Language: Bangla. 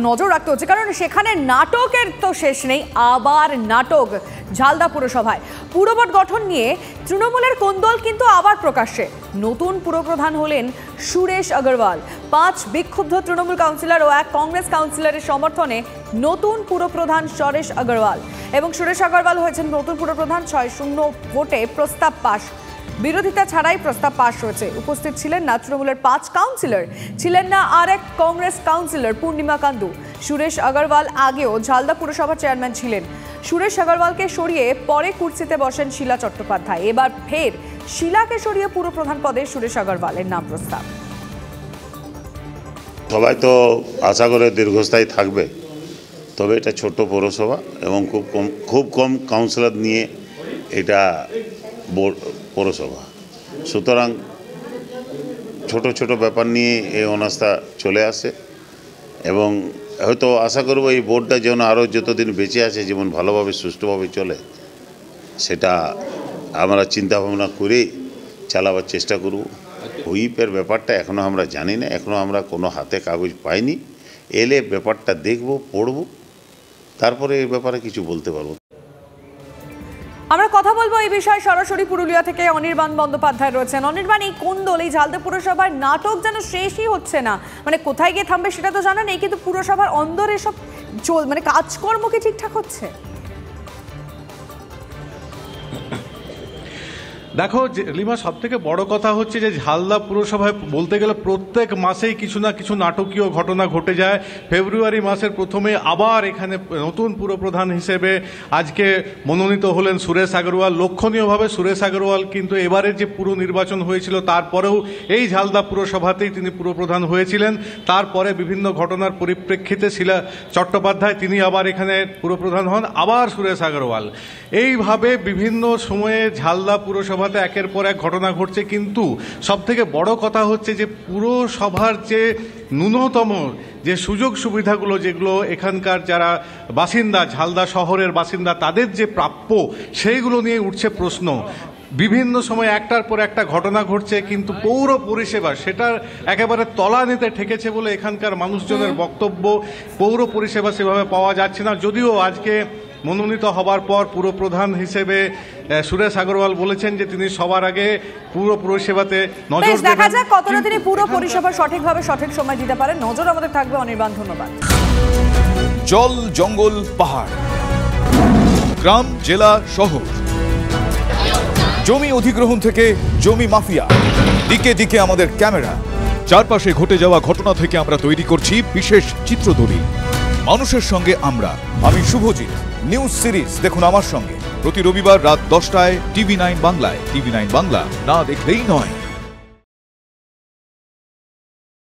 নজর রাখতে হচ্ছে, কারণ সেখানে নাটকের তো শেষ নেই। আবার নাটক ঝালদা পুরসভায়। পুরবোর্ড গঠন নিয়ে তৃণমূলের কোন্দল কিন্তু আবার প্রকাশ্যে। নতুন পুরপ্রধান হলেন সুরেশ আগরওয়াল। 5 বিক্ষুব্ধ তৃণমূল কাউন্সিলর ও 1 কংগ্রেস কাউন্সিলরের সমর্থনে নতুন পুরপ্রধান সুরেশ আগরওয়াল। এবং সুরেশ আগরওয়াল হয়েছেন নতুন পুরপ্রধান। 6-0 ভোটে প্রস্তাব পাশ। বিরোধিতা ছাড়াই প্রস্তাব পাশ হয়েছে। উপস্থিত ছিলেন না তৃণমূলের 5 কাউন্সিলর, ছিলেন না আরেক কংগ্রেস কাউন্সিলর পূর্ণিমা কান্দু। সুরেশ আগরওয়াল আগেও ঝালদা পুরসভার চেয়ারম্যান ছিলেন। সুরেশ আগরওয়ালকে সরিয়ে পরে কুর্সিতে বসেন শিলা চট্টোপাধ্যায়। এবার ফের শিলাকে সরিয়ে পুরপ্রধান পদে সুরেশ আগরওয়ালের নাম প্রস্তাব। সবাই তো আশা করে দীর্ঘস্থায়ী থাকবে, তবে এটা ছোট পৌরসভা এবং খুব কম কাউন্সিলর নিয়ে এটা পৌরসভা, সুতরাং ছোট ছোট ব্যাপার নিয়ে এই অনাস্থা চলে আসে। এবং হয়তো আশা করব এই বোর্ডটা যেন আরও যতদিন বেঁচে আছে যেমন ভালোভাবে সুষ্ঠুভাবে চলে, সেটা আমরা চিন্তাভাবনা করেই চালাবার চেষ্টা করব। হুইপের ব্যাপারটা এখনও আমরা জানি না, এখনও আমরা কোনো হাতে কাগজ পাইনি। এলে ব্যাপারটা দেখব, পড়ব, তারপরে এই ব্যাপারে কিছু বলতে পারবো। আমরা কথা বলবো এই বিষয়ে সরাসরি পুরুলিয়া থেকে অনির্বাণ বন্দ্যোপাধ্যায় রয়েছেন। অনির্বাণ, এই কোন্দল, এই ঝালদা পুরসভার নাটক যেন শেষই হচ্ছে না। মানে কোথায় গিয়ে থামবে সেটা তো জানা নেই, কিন্তু পুরসভার অন্দরে সব মানে কাজকর্ম কি ঠিকঠাক হচ্ছে? দেখো লিমা, সব থেকে বড় কথা হচ্ছে যে ঝালদা পুরসভায় বলতে গেলে প্রত্যেক মাসেই কিছু না কিছু নাটকীয় ঘটনা ঘটে যায়। ফেব্রুয়ারি মাসের প্রথমে আবার এখানে নতুন পুরপ্রধান হিসেবে আজকে মনোনীত হলেন সুরেশ আগরওয়াল। লক্ষণীয়ভাবে সুরেশ আগরওয়াল কিন্তু এবারের যে পুর নির্বাচন হয়েছিল তারপরেও এই ঝালদা পুরসভাতেই তিনি পুরপ্রধান হয়েছিলেন। তারপরে বিভিন্ন ঘটনার পরিপ্রেক্ষিতে শিলা চট্টোপাধ্যায় তিনি আবার এখানে পুরপ্রধান হন, আবার সুরেশ আগরওয়াল। এইভাবে বিভিন্ন সময়ে ঝালদা পুরসভা একের পর এক ঘটনা ঘটছে। কিন্তু সবথেকে বড় কথা হচ্ছে যে পুরসভার যে ন্যূনতম যে সুযোগ সুবিধাগুলো, যেগুলো এখানকার যারা বাসিন্দা, ঝালদা শহরের বাসিন্দা, তাদের যে প্রাপ্য, সেইগুলো নিয়ে উঠছে প্রশ্ন। বিভিন্ন সময় একটার পর একটা ঘটনা ঘটছে, কিন্তু পৌর পরিষেবা সেটার একেবারে তলানিতে ঠেকেছে বলে এখানকার মানুষজনের বক্তব্য। পৌর পরিষেবা সেভাবে পাওয়া যাচ্ছে না। যদিও আজকে মনোনীত হবার পর পুরপ্রধান হিসেবে সুরেশ আগরওয়াল বলেছেন যে তিনি সবার আগে পুরো পরিষেবাতে নজর দেবেন। দেখা যাক কতটা তিনি পুরো পরিষেবা সঠিকভাবে সঠিক সময় দিতে পারেন। নজর আমাদের থাকবে। অনির্বাণ, ধন্যবাদ। জল, জঙ্গল, পাহাড়, গ্রাম, জেলা, শহর, জমি অধিগ্রহণ থেকে জমি মাফিয়া, দিকে দিকে আমাদের ক্যামেরা। চারপাশে ঘটে যাওয়া ঘটনা থেকে আমরা তৈরি করছি বিশেষ চিত্রদলিল। মানুষের সঙ্গে আমরা, আমি শুভজিৎ। নিউজ সিরিজ দেখুন আমার সঙ্গে প্রতি রবিবার রাত 10টায় টিভি9 বাংলায়। টিভি9 বাংলা, না দেখলেই নয়।